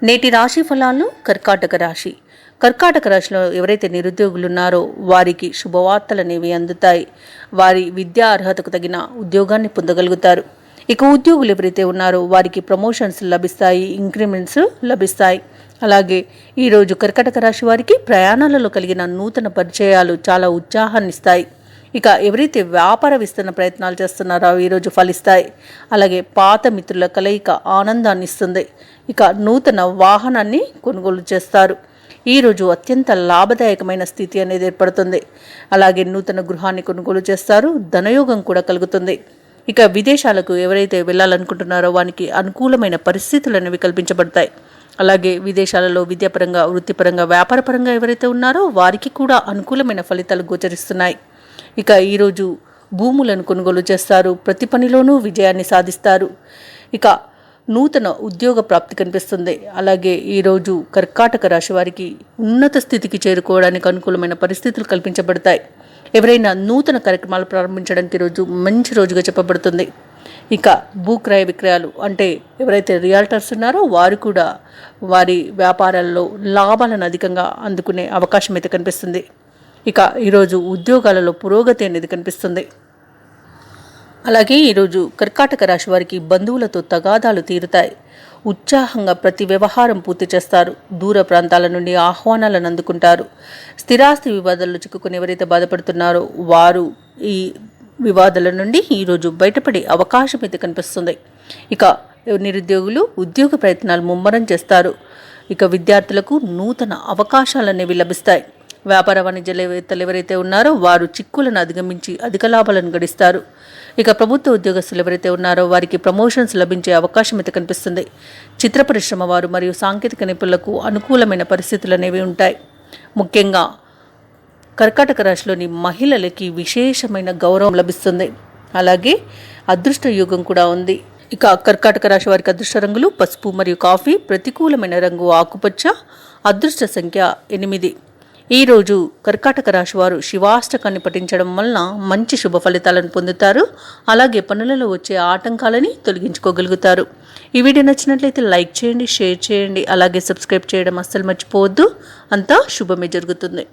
నేటి రాశి ఫలాలు. కర్కాటక రాశి. కర్కాటక రాశిలో ఎవరైతే నిరుద్యోగులు ఉన్నారో వారికి శుభవార్తలు అనేవి అందుతాయి. వారి విద్యా అర్హతకు తగిన ఉద్యోగాన్ని పొందగలుగుతారు. ఇక ఉద్యోగులు ఎవరైతే ఉన్నారో వారికి ప్రమోషన్స్ లభిస్తాయి, ఇంక్రిమెంట్స్ లభిస్తాయి. అలాగే ఈరోజు కర్కాటక రాశి వారికి ప్రయాణాలలో కలిగిన నూతన పరిచయాలు చాలా ఉత్సాహాన్ని ఇస్తాయి. ఇక ఎవరైతే వ్యాపార విస్తరణ ప్రయత్నాలు చేస్తున్నారో ఈరోజు ఫలిస్తాయి. అలాగే పాత మిత్రుల కలయిక ఆనందాన్ని ఇస్తుంది. ఇక నూతన వాహనాన్ని కొనుగోలు చేస్తారు. ఈరోజు అత్యంత లాభదాయకమైన స్థితి అనేది ఏర్పడుతుంది. అలాగే నూతన గృహాన్ని కొనుగోలు చేస్తారు. ధనయోగం కూడా కలుగుతుంది. ఇక విదేశాలకు ఎవరైతే వెళ్ళాలనుకుంటున్నారో వారికి అనుకూలమైన పరిస్థితులు అనేవి కల్పించబడతాయి. అలాగే విదేశాలలో విద్యాపరంగా, వృత్తిపరంగా, వ్యాపారపరంగా ఎవరైతే ఉన్నారో వారికి కూడా అనుకూలమైన ఫలితాలు గోచరిస్తున్నాయి. ఇక ఈరోజు భూములను కొనుగోలు చేస్తారు. ప్రతి పనిలోనూ విజయాన్ని సాధిస్తారు. ఇక నూతన ఉద్యోగ ప్రాప్తి కనిపిస్తుంది. అలాగే ఈరోజు కర్కాటక రాశి వారికి ఉన్నత స్థితికి చేరుకోవడానికి అనుకూలమైన పరిస్థితులు కల్పించబడతాయి. ఎవరైనా నూతన కార్యక్రమాలు ప్రారంభించడానికి ఈరోజు మంచి రోజుగా చెప్పబడుతుంది. ఇక భూక్రయ విక్రయాలు అంటే ఎవరైతే రియాల్టర్స్ ఉన్నారో వారు కూడా వారి వ్యాపారాల్లో లాభాలను అధికంగా అందుకునే అవకాశం అయితే కనిపిస్తుంది. ఇక ఈరోజు ఉద్యోగాలలో పురోగతి అనేది కనిపిస్తుంది. అలాగే ఈరోజు కర్కాటక రాశి వారికి బంధువులతో తగాదాలు తీరుతాయి. ఉత్సాహంగా ప్రతి వ్యవహారం పూర్తి చేస్తారు. దూర ప్రాంతాల నుండి ఆహ్వానాలను అందుకుంటారు. స్థిరాస్తి వివాదాల్లో చిక్కుకుని ఎవరైతే బాధపడుతున్నారో వారు ఈ వివాదాల నుండి ఈరోజు బయటపడే అవకాశం అయితే కనిపిస్తుంది. ఇక నిరుద్యోగులు ఉద్యోగ ప్రయత్నాలు ముమ్మరం చేస్తారు. ఇక విద్యార్థులకు నూతన అవకాశాలు అనేవి లభిస్తాయి. వ్యాపార వాణిజ్యవేత్తలు ఎవరైతే ఉన్నారో వారు చిక్కులను అధిగమించి అధిక లాభాలను గడిస్తారు. ఇక ప్రభుత్వ ఉద్యోగస్తులు ఎవరైతే ఉన్నారో వారికి ప్రమోషన్స్ లభించే అవకాశం అయితే కనిపిస్తుంది. చిత్ర పరిశ్రమ వారు మరియు సాంకేతిక నిపుణులకు అనుకూలమైన పరిస్థితులు అనేవి ఉంటాయి. ముఖ్యంగా కర్కాటక రాశిలోని మహిళలకి విశేషమైన గౌరవం లభిస్తుంది. అలాగే అదృష్ట యోగం కూడా ఉంది. ఇక కర్కాటక రాశి వారికి అదృష్ట రంగులు పసుపు మరియు కాఫీ. ప్రతికూలమైన రంగు ఆకుపచ్చ. అదృష్ట సంఖ్య 8. ఈరోజు కర్కాటక రాశి వారు శివాష్టకాన్ని పఠించడం వలన మంచి శుభ ఫలితాలను పొందుతారు. అలాగే పనులలో వచ్చే ఆటంకాలని తొలగించుకోగలుగుతారు. ఈ వీడియో నచ్చినట్లయితే లైక్ చేయండి, షేర్ చేయండి, అలాగే సబ్స్క్రైబ్ చేయడం అస్సలు మర్చిపోవద్దు. అంతా శుభమే జరుగుతుంది.